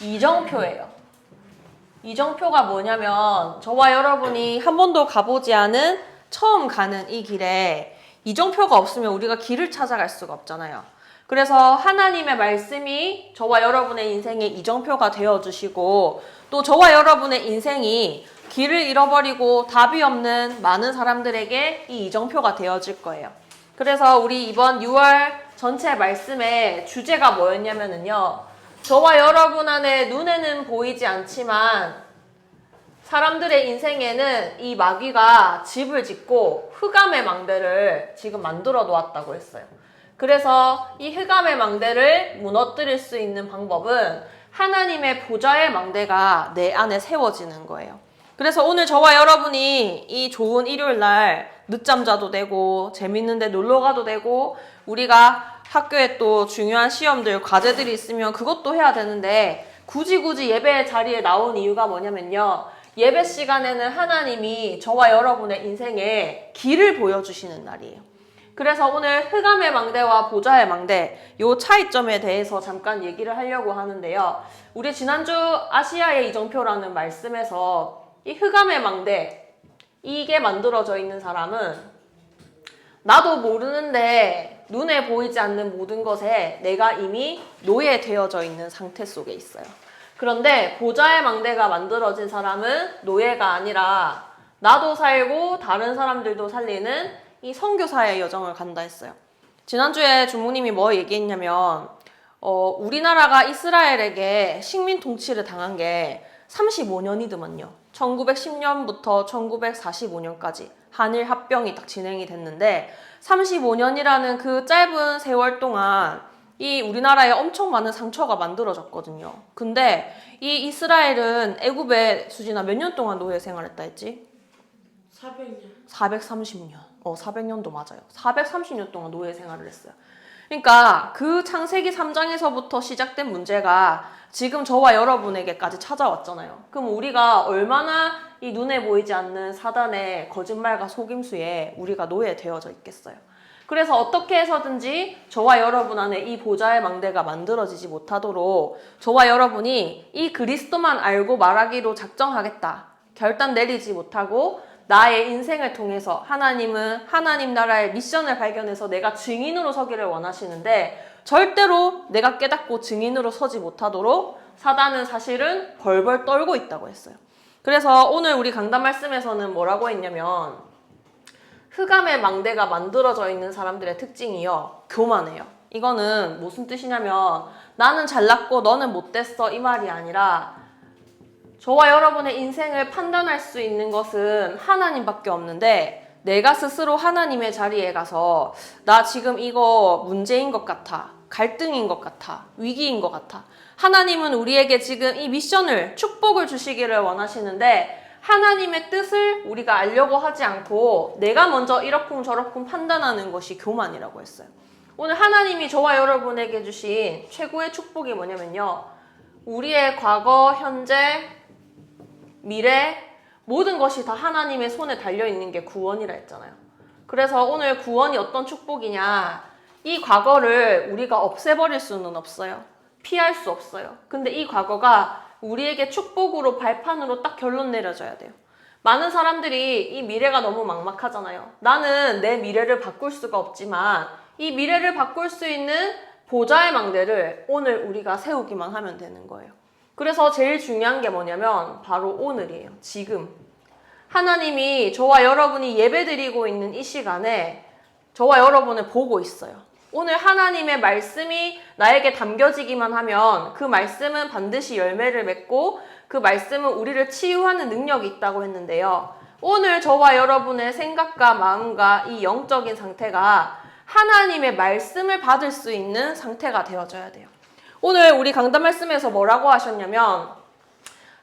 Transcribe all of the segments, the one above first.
이정표예요. 이정표가 뭐냐면 저와 여러분이 한 번도 가보지 않은 처음 가는 이 길에 이정표가 없으면 우리가 길을 찾아갈 수가 없잖아요. 그래서 하나님의 말씀이 저와 여러분의 인생의 이정표가 되어주시고 또 저와 여러분의 인생이 길을 잃어버리고 답이 없는 많은 사람들에게 이 이정표가 되어질 거예요. 그래서 우리 이번 6월 전체 말씀의 주제가 뭐였냐면요. 저와 여러분 안에 눈에는 보이지 않지만 사람들의 인생에는 이 마귀가 집을 짓고 흑암의 망대를 지금 만들어 놓았다고 했어요. 그래서 이 흑암의 망대를 무너뜨릴 수 있는 방법은 하나님의 보좌의 망대가 내 안에 세워지는 거예요. 그래서 오늘 저와 여러분이 이 좋은 일요일 날 늦잠 자도 되고 재밌는데 놀러 가도 되고 우리가 학교에 또 중요한 시험들, 과제들이 있으면 그것도 해야 되는데 굳이 예배 자리에 나온 이유가 뭐냐면요. 예배 시간에는 하나님이 저와 여러분의 인생에 길을 보여주시는 날이에요. 그래서 오늘 흑암의 망대와 보좌의 망대 요 차이점에 대해서 잠깐 얘기를 하려고 하는데요. 우리 지난주 아시아의 이정표라는 말씀에서 이 흑암의 망대 이게 만들어져 있는 사람은 나도 모르는데 눈에 보이지 않는 모든 것에 내가 이미 노예되어져 있는 상태 속에 있어요. 그런데 보좌의 망대가 만들어진 사람은 노예가 아니라 나도 살고 다른 사람들도 살리는 이 선교사의 여정을 간다 했어요. 지난주에 주목님이 뭐 얘기했냐면 우리나라가 이스라엘에게 식민 통치를 당한 게 35년이더만요. 1910년부터 1945년까지 한일 합병이 딱 진행이 됐는데 35년이라는 그 짧은 세월 동안 이 우리나라에 엄청 많은 상처가 만들어졌거든요. 근데 이 이스라엘은 애굽에 수진아 몇 년 동안 노예 생활했다 했지? 400년. 430년. 400년도 맞아요. 430년 동안 노예 생활을 했어요. 그러니까 그 창세기 3장에서부터 시작된 문제가 지금 저와 여러분에게까지 찾아왔잖아요. 그럼 우리가 얼마나 이 눈에 보이지 않는 사단의 거짓말과 속임수에 우리가 노예되어져 있겠어요. 그래서 어떻게 해서든지 저와 여러분 안에 이 보좌의 망대가 만들어지지 못하도록 저와 여러분이 이 그리스도만 알고 말하기로 작정하겠다. 결단 내리지 못하고 나의 인생을 통해서 하나님은 하나님 나라의 미션을 발견해서 내가 증인으로 서기를 원하시는데 절대로 내가 깨닫고 증인으로 서지 못하도록 사단은 사실은 벌벌 떨고 있다고 했어요. 그래서 오늘 우리 강단 말씀에서는 뭐라고 했냐면 흑암의 망대가 만들어져 있는 사람들의 특징이요. 교만해요. 이거는 무슨 뜻이냐면 나는 잘났고 너는 못됐어 이 말이 아니라 저와 여러분의 인생을 판단할 수 있는 것은 하나님밖에 없는데 내가 스스로 하나님의 자리에 가서 나 지금 이거 문제인 것 같아. 갈등인 것 같아. 위기인 것 같아. 하나님은 우리에게 지금 이 미션을 축복을 주시기를 원하시는데 하나님의 뜻을 우리가 알려고 하지 않고 내가 먼저 이러쿵저러쿵 판단하는 것이 교만이라고 했어요. 오늘 하나님이 저와 여러분에게 주신 최고의 축복이 뭐냐면요. 우리의 과거, 현재, 미래 모든 것이 다 하나님의 손에 달려있는 게 구원이라 했잖아요. 그래서 오늘 구원이 어떤 축복이냐. 이 과거를 우리가 없애버릴 수는 없어요. 피할 수 없어요. 근데 이 과거가 우리에게 축복으로 발판으로 딱 결론 내려져야 돼요. 많은 사람들이 이 미래가 너무 막막하잖아요. 나는 내 미래를 바꿀 수가 없지만 이 미래를 바꿀 수 있는 보좌의 망대를 오늘 우리가 세우기만 하면 되는 거예요. 그래서 제일 중요한 게 뭐냐면 바로 오늘이에요. 지금. 하나님이 저와 여러분이 예배드리고 있는 이 시간에 저와 여러분을 보고 있어요. 오늘 하나님의 말씀이 나에게 담겨지기만 하면 그 말씀은 반드시 열매를 맺고 그 말씀은 우리를 치유하는 능력이 있다고 했는데요. 오늘 저와 여러분의 생각과 마음과 이 영적인 상태가 하나님의 말씀을 받을 수 있는 상태가 되어져야 돼요. 오늘 우리 강단 말씀에서 뭐라고 하셨냐면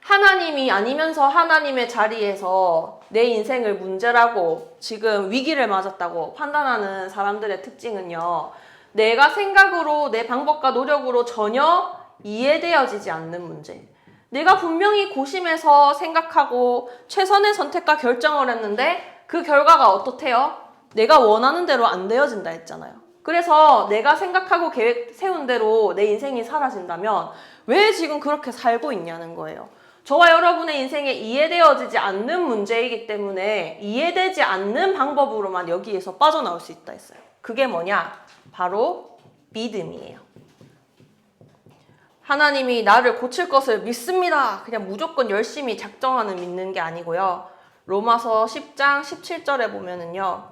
하나님이 아니면서 하나님의 자리에서 내 인생을 문제라고 지금 위기를 맞았다고 판단하는 사람들의 특징은요. 내가 생각으로 내 방법과 노력으로 전혀 이해되어지지 않는 문제. 내가 분명히 고심해서 생각하고 최선의 선택과 결정을 했는데 그 결과가 어떻대요? 내가 원하는 대로 안 되어진다 했잖아요. 그래서 내가 생각하고 계획 세운 대로 내 인생이 사라진다면 왜 지금 그렇게 살고 있냐는 거예요. 저와 여러분의 인생에 이해되어지지 않는 문제이기 때문에 이해되지 않는 방법으로만 여기에서 빠져나올 수 있다 했어요. 그게 뭐냐? 바로 믿음이에요. 하나님이 나를 고칠 것을 믿습니다. 그냥 무조건 열심히 작정하는 믿는 게 아니고요. 로마서 10장 17절에 보면은요.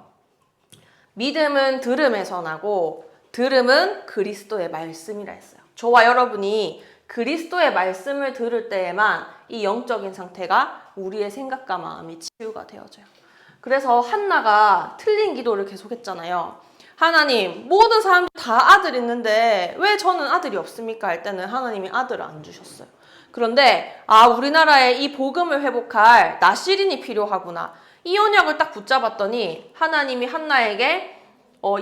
믿음은 들음에서 나고 들음은 그리스도의 말씀이라 했어요. 저와 여러분이 그리스도의 말씀을 들을 때에만 이 영적인 상태가 우리의 생각과 마음이 치유가 되어져요. 그래서 한나가 틀린 기도를 계속했잖아요. 하나님, 모든 사람들 다 아들 있는데 왜 저는 아들이 없습니까? 할 때는 하나님이 아들을 안 주셨어요. 그런데 우리나라에 이 복음을 회복할 나시린이 필요하구나. 이 언약을 딱 붙잡았더니 하나님이 한나에게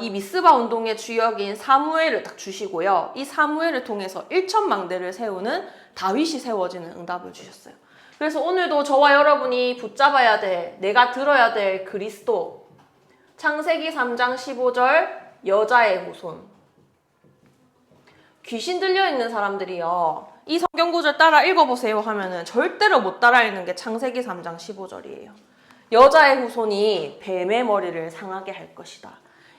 이 미스바 운동의 주역인 사무엘을 딱 주시고요. 이 사무엘을 통해서 1천망대를 세우는 다윗이 세워지는 응답을 주셨어요. 그래서 오늘도 저와 여러분이 붙잡아야 될, 내가 들어야 될 그리스도. 창세기 3장 15절 여자의 후손. 귀신 들려있는 사람들이요. 이 성경 구절 따라 읽어보세요 하면은 절대로 못 따라 읽는 게 창세기 3장 15절이에요. 여자의 후손이 뱀의 머리를 상하게 할 것이다.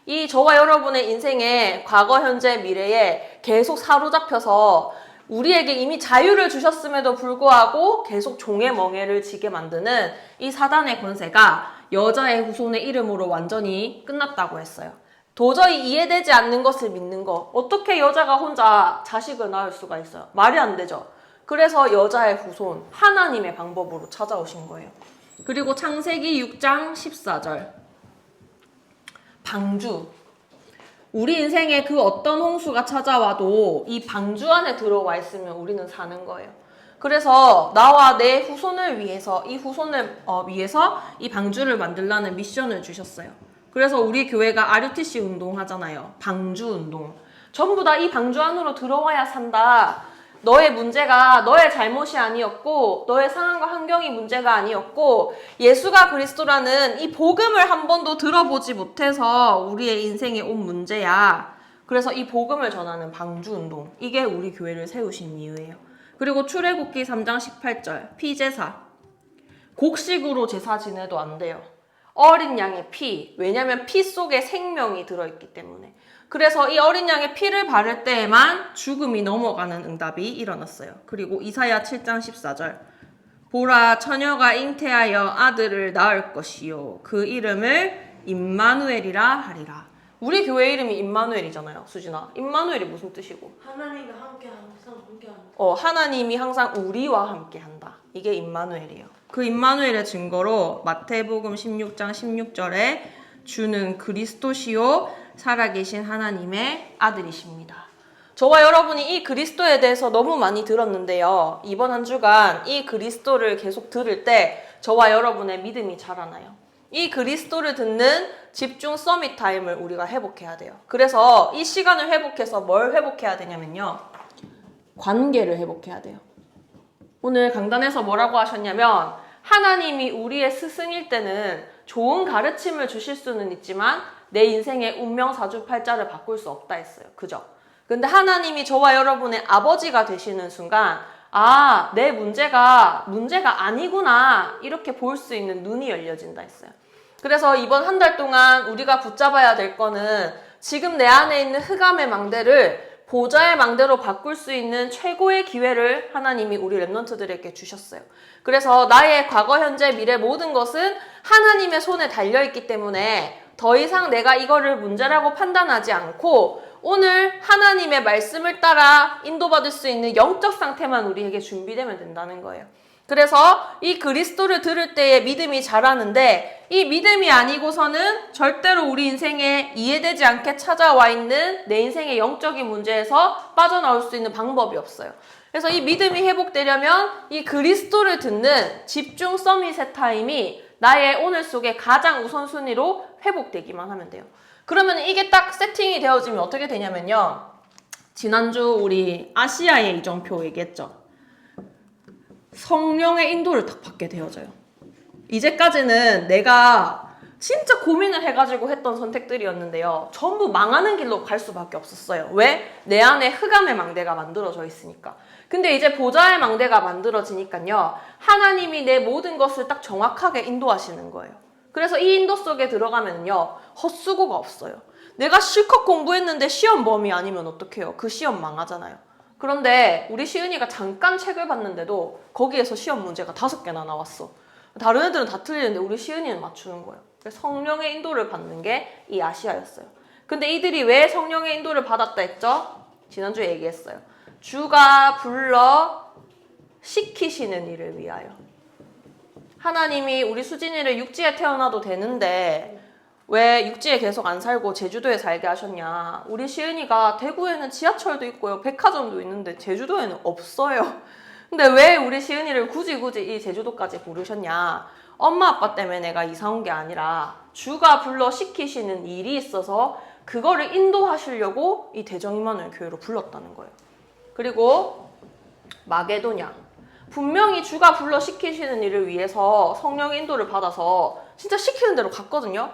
이 저와 여러분의 인생의 과거, 현재, 미래에 계속 사로잡혀서 우리에게 이미 자유를 주셨음에도 불구하고 계속 종의 멍에를 지게 만드는 이 사단의 권세가 여자의 후손의 이름으로 완전히 끝났다고 했어요. 도저히 이해되지 않는 것을 믿는 거. 어떻게 여자가 혼자 자식을 낳을 수가 있어요? 말이 안 되죠. 그래서 여자의 후손, 하나님의 방법으로 찾아오신 거예요. 그리고 창세기 6장 14절. 방주. 우리 인생에 그 어떤 홍수가 찾아와도 이 방주 안에 들어와 있으면 우리는 사는 거예요. 그래서 나와 내 후손을 위해서 이 후손을 위해서 이 방주를 만들라는 미션을 주셨어요. 그래서 우리 교회가 RUTC 운동 하잖아요. 방주 운동. 전부 다 이 방주 안으로 들어와야 산다. 너의 문제가 너의 잘못이 아니었고 너의 상황과 환경이 문제가 아니었고 예수가 그리스도라는 이 복음을 한 번도 들어보지 못해서 우리의 인생에 온 문제야. 그래서 이 복음을 전하는 방주운동, 이게 우리 교회를 세우신 이유예요. 그리고 출애굽기 3장 18절 피제사. 곡식으로 제사 지내도 안 돼요. 어린 양의 피, 왜냐하면 피 속에 생명이 들어있기 때문에. 그래서 이 어린 양의 피를 바를 때에만 죽음이 넘어가는 응답이 일어났어요. 그리고 이사야 7장 14절 보라, 처녀가 잉태하여 아들을 낳을 것이요 그 이름을 임마누엘이라 하리라. 우리 교회 이름이 임마누엘이잖아요. 수진아, 임마누엘이 무슨 뜻이고? 하나님과 함께 항상 함께한다. 하나님이 항상 우리와 함께한다. 이게 임마누엘이에요. 그 임마누엘의 증거로 마태복음 16장 16절에 주는 그리스도시요 살아계신 하나님의 아들이십니다. 저와 여러분이 이 그리스도에 대해서 너무 많이 들었는데요. 이번 한 주간 이 그리스도를 계속 들을 때 저와 여러분의 믿음이 자라나요. 이 그리스도를 듣는 집중 서밋 타임을 우리가 회복해야 돼요. 그래서 이 시간을 회복해서 뭘 회복해야 되냐면요. 관계를 회복해야 돼요. 오늘 강단에서 뭐라고 하셨냐면 하나님이 우리의 스승일 때는 좋은 가르침을 주실 수는 있지만 내 인생의 운명 사주팔자를 바꿀 수 없다 했어요. 그죠? 근데 하나님이 저와 여러분의 아버지가 되시는 순간 내 문제가 아니구나 이렇게 볼 수 있는 눈이 열려진다 했어요. 그래서 이번 한 달 동안 우리가 붙잡아야 될 거는 지금 내 안에 있는 흑암의 망대를 보좌의 망대로 바꿀 수 있는 최고의 기회를 하나님이 우리 랩런트들에게 주셨어요. 그래서 나의 과거, 현재, 미래 모든 것은 하나님의 손에 달려있기 때문에 더 이상 내가 이거를 문제라고 판단하지 않고 오늘 하나님의 말씀을 따라 인도받을 수 있는 영적 상태만 우리에게 준비되면 된다는 거예요. 그래서 이 그리스도를 들을 때의 믿음이 자라는데 이 믿음이 아니고서는 절대로 우리 인생에 이해되지 않게 찾아와 있는 내 인생의 영적인 문제에서 빠져나올 수 있는 방법이 없어요. 그래서 이 믿음이 회복되려면 이 그리스도를 듣는 집중 서밋의 타임이 나의 오늘 속에 가장 우선순위로 회복되기만 하면 돼요. 그러면 이게 딱 세팅이 되어지면 어떻게 되냐면요. 지난주 우리 아시아의 이정표 얘기했죠. 성령의 인도를 딱 받게 되어져요. 이제까지는 내가 진짜 고민을 해가지고 했던 선택들이었는데요. 전부 망하는 길로 갈 수밖에 없었어요. 왜? 내 안에 흑암의 망대가 만들어져 있으니까. 근데 이제 보좌의 망대가 만들어지니까요. 하나님이 내 모든 것을 딱 정확하게 인도하시는 거예요. 그래서 이 인도 속에 들어가면요. 헛수고가 없어요. 내가 실컷 공부했는데 시험 범위 아니면 어떡해요? 그 시험 망하잖아요. 그런데 우리 시은이가 잠깐 책을 봤는데도 거기에서 시험 문제가 5개나 나왔어. 다른 애들은 다 틀리는데 우리 시은이는 맞추는 거예요. 그래서 성령의 인도를 받는 게 이 아시아였어요. 근데 이들이 왜 성령의 인도를 받았다 했죠? 지난주에 얘기했어요. 주가 불러 시키시는 일을 위하여. 하나님이 우리 수진이를 육지에 태어나도 되는데 왜 육지에 계속 안 살고 제주도에 살게 하셨냐. 우리 시은이가 대구에는 지하철도 있고요. 백화점도 있는데 제주도에는 없어요. 근데 왜 우리 시은이를 굳이 이 제주도까지 부르셨냐. 엄마 아빠 때문에 내가 이사 온 게 아니라 주가 불러 시키시는 일이 있어서 그거를 인도하시려고 이 대정 임마누엘 교회로 불렀다는 거예요. 그리고 마게도냐. 분명히 주가 불러 시키시는 일을 위해서 성령의 인도를 받아서 진짜 시키는 대로 갔거든요.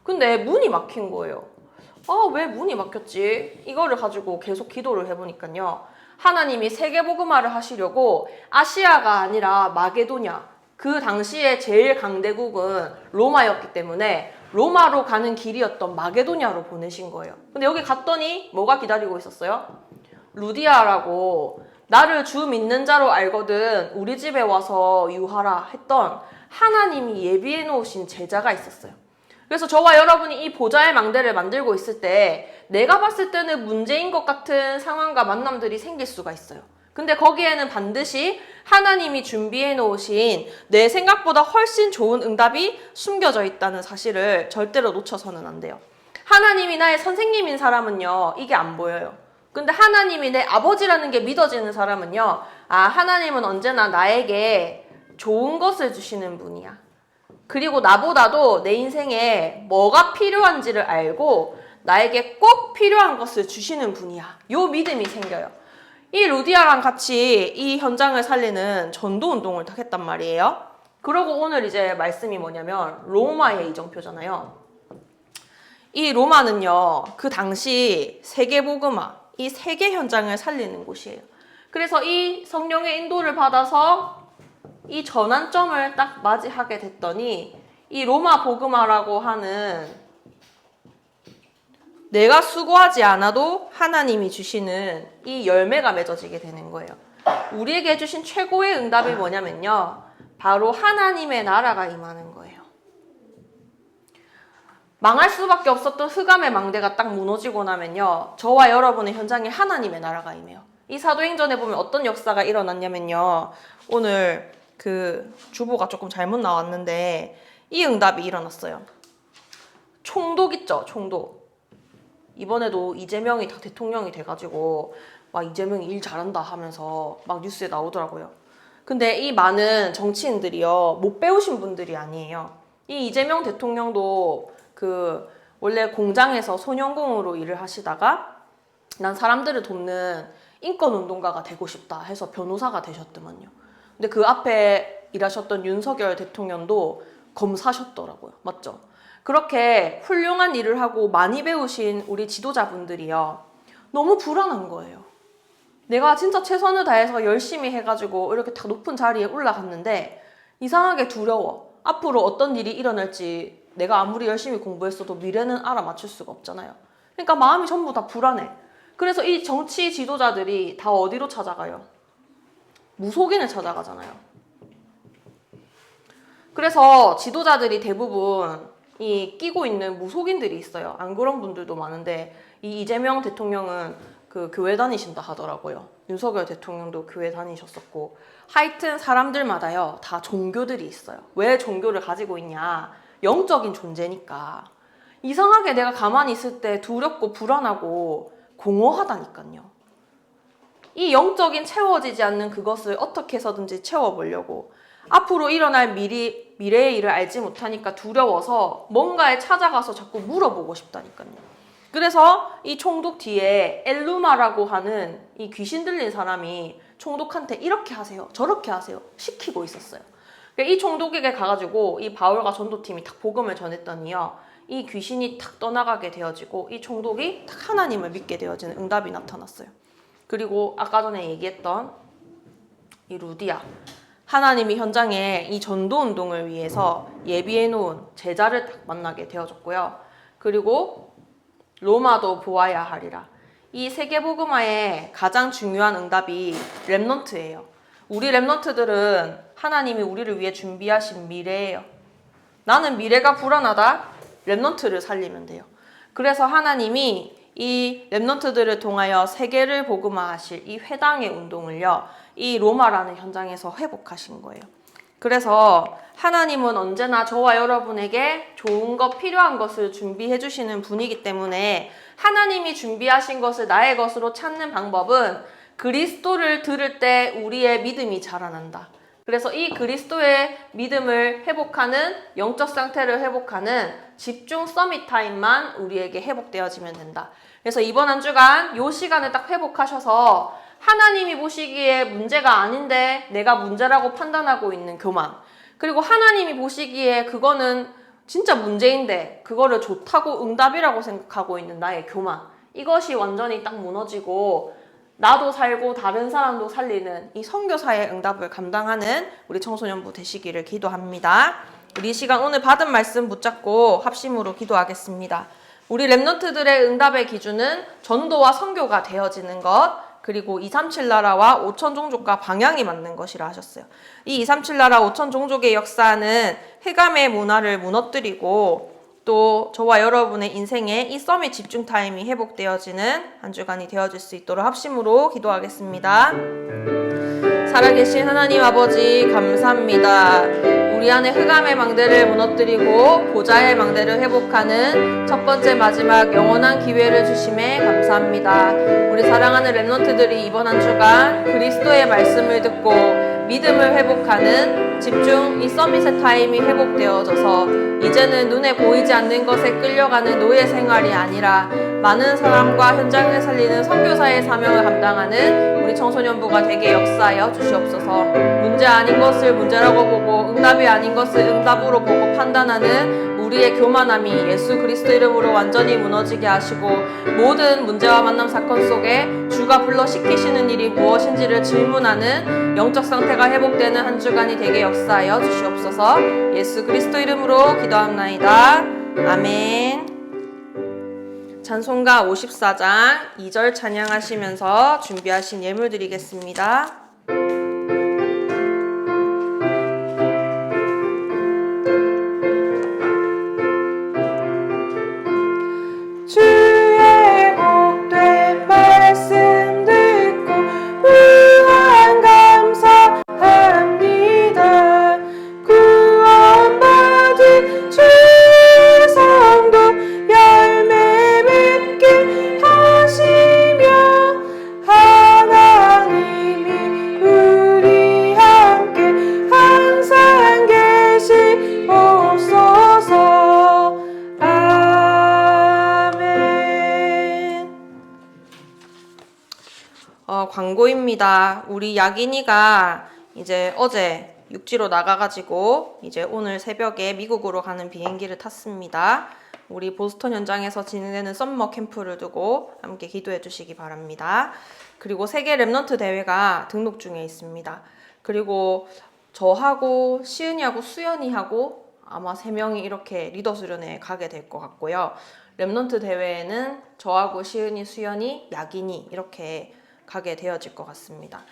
근데 문이 막힌 거예요. 왜 문이 막혔지? 이거를 가지고 계속 기도를 해보니까요. 하나님이 세계복음화를 하시려고 아시아가 아니라 마게도냐. 그 당시에 제일 강대국은 로마였기 때문에 로마로 가는 길이었던 마게도냐로 보내신 거예요. 근데 여기 갔더니 뭐가 기다리고 있었어요? 루디아라고 나를 주 믿는 자로 알거든 우리 집에 와서 유하라 했던 하나님이 예비해 놓으신 제자가 있었어요. 그래서 저와 여러분이 이 보좌의 망대를 만들고 있을 때 내가 봤을 때는 문제인 것 같은 상황과 만남들이 생길 수가 있어요. 근데 거기에는 반드시 하나님이 준비해 놓으신 내 생각보다 훨씬 좋은 응답이 숨겨져 있다는 사실을 절대로 놓쳐서는 안 돼요. 하나님이 나의 선생님인 사람은요, 이게 안 보여요. 근데 하나님이 내 아버지라는 게 믿어지는 사람은요, 하나님은 언제나 나에게 좋은 것을 주시는 분이야. 그리고 나보다도 내 인생에 뭐가 필요한지를 알고 나에게 꼭 필요한 것을 주시는 분이야. 요 믿음이 생겨요. 이 루디아랑 같이 이 현장을 살리는 전도 운동을 다 했단 말이에요. 그러고 오늘 이제 말씀이 뭐냐면 로마의 이정표잖아요. 이 로마는요, 그 당시 세계복음화, 이 세계 현장을 살리는 곳이에요. 그래서 이 성령의 인도를 받아서 이 전환점을 딱 맞이하게 됐더니 이 로마 복음화라고 하는 내가 수고하지 않아도 하나님이 주시는 이 열매가 맺어지게 되는 거예요. 우리에게 해주신 최고의 응답이 뭐냐면요. 바로 하나님의 나라가 임하는 거예요. 망할 수밖에 없었던 흑암의 망대가 딱 무너지고 나면요. 저와 여러분의 현장에 하나님의 나라가 임해요. 이 사도행전에 보면 어떤 역사가 일어났냐면요. 오늘 그 주보가 조금 잘못 나왔는데 이 응답이 일어났어요. 총독 있죠? 총독. 이번에도 이재명이 다 대통령이 돼가지고 막 이재명이 일 잘한다 하면서 막 뉴스에 나오더라고요. 근데 이 많은 정치인들이요. 못 배우신 분들이 아니에요. 이 이재명 대통령도 그 원래 공장에서 소년공으로 일을 하시다가 난 사람들을 돕는 인권운동가가 되고 싶다 해서 변호사가 되셨더만요. 근데 그 앞에 일하셨던 윤석열 대통령도 검사셨더라고요. 맞죠? 그렇게 훌륭한 일을 하고 많이 배우신 우리 지도자분들이요. 너무 불안한 거예요. 내가 진짜 최선을 다해서 열심히 해가지고 이렇게 다 높은 자리에 올라갔는데 이상하게 두려워. 앞으로 어떤 일이 일어날지 내가 아무리 열심히 공부했어도 미래는 알아맞힐 수가 없잖아요. 그러니까 마음이 전부 다 불안해. 그래서 이 정치 지도자들이 다 어디로 찾아가요? 무속인을 찾아가잖아요. 그래서 지도자들이 대부분 이 끼고 있는 무속인들이 있어요. 안 그런 분들도 많은데 이 이재명 대통령은 그 교회 다니신다 하더라고요. 윤석열 대통령도 교회 다니셨었고 하여튼 사람들마다요 다 종교들이 있어요. 왜 종교를 가지고 있냐? 영적인 존재니까. 이상하게 내가 가만히 있을 때 두렵고 불안하고 공허하다니까요. 이 영적인 채워지지 않는 그것을 어떻게 해서든지 채워보려고 앞으로 일어날 미래의 일을 알지 못하니까 두려워서 뭔가에 찾아가서 자꾸 물어보고 싶다니까요. 그래서 이 총독 뒤에 엘루마라고 하는 이 귀신 들린 사람이 총독한테 이렇게 하세요, 저렇게 하세요 시키고 있었어요. 이 총독에게 가가지고 이 바울과 전도팀이 탁 복음을 전했더니요, 이 귀신이 탁 떠나가게 되어지고 이 총독이 탁 하나님을 믿게 되어지는 응답이 나타났어요. 그리고 아까 전에 얘기했던 이 루디아, 하나님이 현장에 이 전도 운동을 위해서 예비해 놓은 제자를 딱 만나게 되어졌고요. 그리고 로마도 보아야 하리라. 이 세계복음화의 가장 중요한 응답이 렘넌트예요. 우리 렘넌트들은 하나님이 우리를 위해 준비하신 미래예요. 나는 미래가 불안하다. 렘넌트를 살리면 돼요. 그래서 하나님이 이 렘넌트들을 통하여 세계를 복음화하실 이 회당의 운동을요, 이 로마라는 현장에서 회복하신 거예요. 그래서 하나님은 언제나 저와 여러분에게 좋은 것, 필요한 것을 준비해 주시는 분이기 때문에 하나님이 준비하신 것을 나의 것으로 찾는 방법은 그리스도를 들을 때 우리의 믿음이 자라난다. 그래서 이 그리스도의 믿음을 회복하는, 영적 상태를 회복하는 집중 서밋 타임만 우리에게 회복되어지면 된다. 그래서 이번 한 주간 요 시간을 딱 회복하셔서 하나님이 보시기에 문제가 아닌데 내가 문제라고 판단하고 있는 교만, 그리고 하나님이 보시기에 그거는 진짜 문제인데 그거를 좋다고 응답이라고 생각하고 있는 나의 교만, 이것이 완전히 딱 무너지고 나도 살고 다른 사람도 살리는 이 선교사의 응답을 감당하는 우리 청소년부 되시기를 기도합니다. 우리 이 시간 오늘 받은 말씀 붙잡고 합심으로 기도하겠습니다. 우리 렘넌트들의 응답의 기준은 전도와 선교가 되어지는 것, 그리고 237 나라와 5천 종족과 방향이 맞는 것이라 하셨어요. 이 237 나라 5천 종족의 역사는 흑암의 문화를 무너뜨리고 또 저와 여러분의 인생에 이 서밋 집중 타임이 회복되어지는 한 주간이 되어질 수 있도록 합심으로 기도하겠습니다. 살아계신 하나님 아버지 감사합니다. 우리 안에 흑암의 망대를 무너뜨리고 보좌의 망대를 회복하는 첫 번째 마지막 영원한 기회를 주심에 감사합니다. 우리 사랑하는 렘넌트들이 이번 한 주간 그리스도의 말씀을 듣고 믿음을 회복하는 집중 이 서밋의 타임이 회복되어져서 이제는 눈에 보이지 않는 것에 끌려가는 노예 생활이 아니라 많은 사람과 현장을 살리는 선교사의 사명을 감당하는 우리 청소년부가 되게 역사하여 주시옵소서. 문제 아닌 것을 문제라고 보고 응답이 아닌 것을 응답으로 보고 판단하는 우리의 교만함이 예수 그리스도 이름으로 완전히 무너지게 하시고 모든 문제와 만남 사건 속에 주가 불러 시키시는 일이 무엇인지를 질문하는 영적 상태가 회복되는 한 주간이 되게 역사하여 주시옵소서. 예수 그리스도 이름으로 기도합나이다. 아멘. 찬송가 54장 2절 찬양하시면서 준비하신 예물 드리겠습니다. 주의 복된 말씀 듣고 무한 감사합니다. 구원받은 주의 성도 열매 맺게 하시며 하나님이 우리 함께 항상 계시옵소서. 광고입니다. 우리 야긴이가 이제 어제 육지로 나가가지고 이제 오늘 새벽에 미국으로 가는 비행기를 탔습니다. 우리 보스턴 현장에서 진행되는 썸머 캠프를 두고 함께 기도해 주시기 바랍니다. 그리고 세계 렘넌트 대회가 등록 중에 있습니다. 그리고 저하고 시은이하고 수연이하고 아마 3명이 이렇게 리더 수련회에 가게 될 것 같고요. 렘넌트 대회에는 저하고 시은이, 수연이, 야긴이 이렇게 가게 되어질 것 같습니다.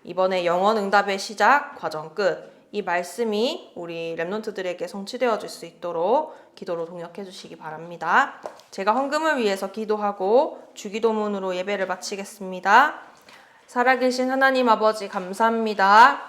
이번에 영원 응답의 시작, 과정 끝. 이 말씀이 우리 렘넌트들에게 성취되어질 수 있도록 기도로 동역해 주시기 바랍니다. 제가 헌금을 위해서 기도하고 주기도문으로 예배를 마치겠습니다. 살아계신 하나님 아버지 감사합니다.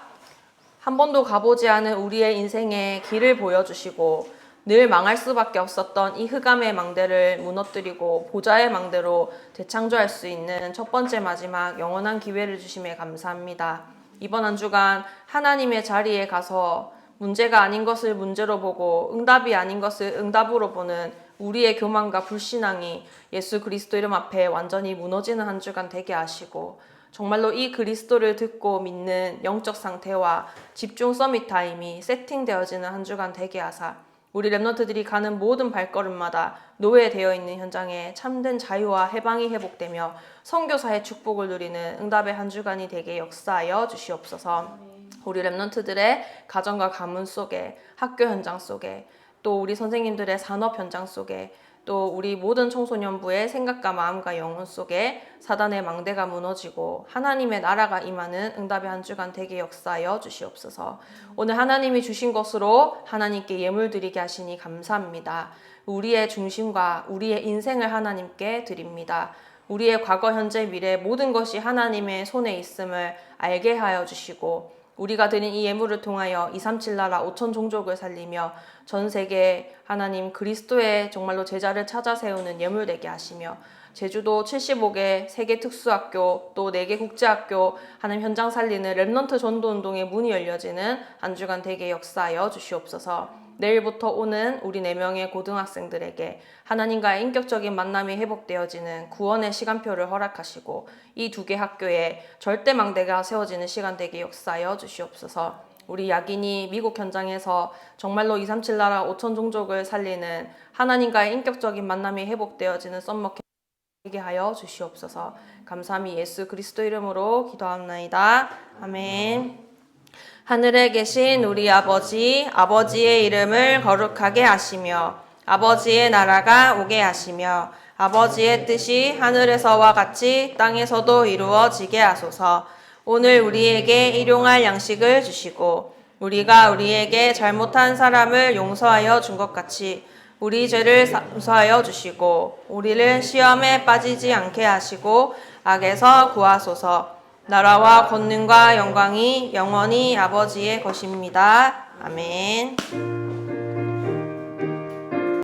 한 번도 가보지 않은 우리의 인생에 길을 보여주시고 늘 망할 수밖에 없었던 이 흑암의 망대를 무너뜨리고 보좌의 망대로 되창조할 수 있는 첫 번째 마지막 영원한 기회를 주심에 감사합니다. 이번 한 주간 하나님의 자리에 가서 문제가 아닌 것을 문제로 보고 응답이 아닌 것을 응답으로 보는 우리의 교만과 불신앙이 예수 그리스도 이름 앞에 완전히 무너지는 한 주간 되게 하시고 정말로 이 그리스도를 듣고 믿는 영적 상태와 집중 서밋 타임이 세팅되어지는 한 주간 되게 하사 우리 랩런트들이 가는 모든 발걸음마다 노예되어 있는 현장에 참된 자유와 해방이 회복되며 선교사의 축복을 누리는 응답의 한 주간이 되게 역사하여 주시옵소서. 우리 랩런트들의 가정과 가문 속에, 학교 현장 속에, 또 우리 선생님들의 산업 현장 속에, 또 우리 모든 청소년부의 생각과 마음과 영혼 속에 사단의 망대가 무너지고 하나님의 나라가 임하는 응답의 한 주간 되게 역사하여 주시옵소서. 오늘 하나님이 주신 것으로 하나님께 예물 드리게 하시니 감사합니다. 우리의 중심과 우리의 인생을 하나님께 드립니다. 우리의 과거, 현재, 미래 모든 것이 하나님의 손에 있음을 알게 하여 주시고 우리가 드린 이 예물을 통하여 237 나라 5천 종족을 살리며 전 세계 하나님 그리스도의 정말로 제자를 찾아 세우는 예물 되게 하시며 제주도 75개 세계 특수학교 또 4개 국제학교 하나님 현장 살리는 랩런트 전도운동의 문이 열려지는 한 주간 되게 역사하여 주시옵소서. 내일부터 오는 우리 4명의 고등학생들에게 하나님과의 인격적인 만남이 회복되어지는 구원의 시간표를 허락하시고 이 2개 학교에 절대 망대가 세워지는 시간 되게 역사하여 주시옵소서. 우리 야긴이 미국 현장에서 정말로 237 나라 5천 종족을 살리는 하나님과의 인격적인 만남이 회복되어지는 썸머 되게 하여 주시옵소서. 감사함이 예수 그리스도 이름으로 기도합나이다. 아멘. 하늘에 계신 우리 아버지, 아버지의 이름을 거룩하게 하시며 아버지의 나라가 오게 하시며 아버지의 뜻이 하늘에서와 같이 땅에서도 이루어지게 하소서. 오늘 우리에게 일용할 양식을 주시고 우리가 우리에게 잘못한 사람을 용서하여 준 것 같이 우리 죄를 용서하여 주시고 우리를 시험에 빠지지 않게 하시고 악에서 구하소서. 나라와 권능과 영광이 영원히 아버지의 것입니다. 아멘.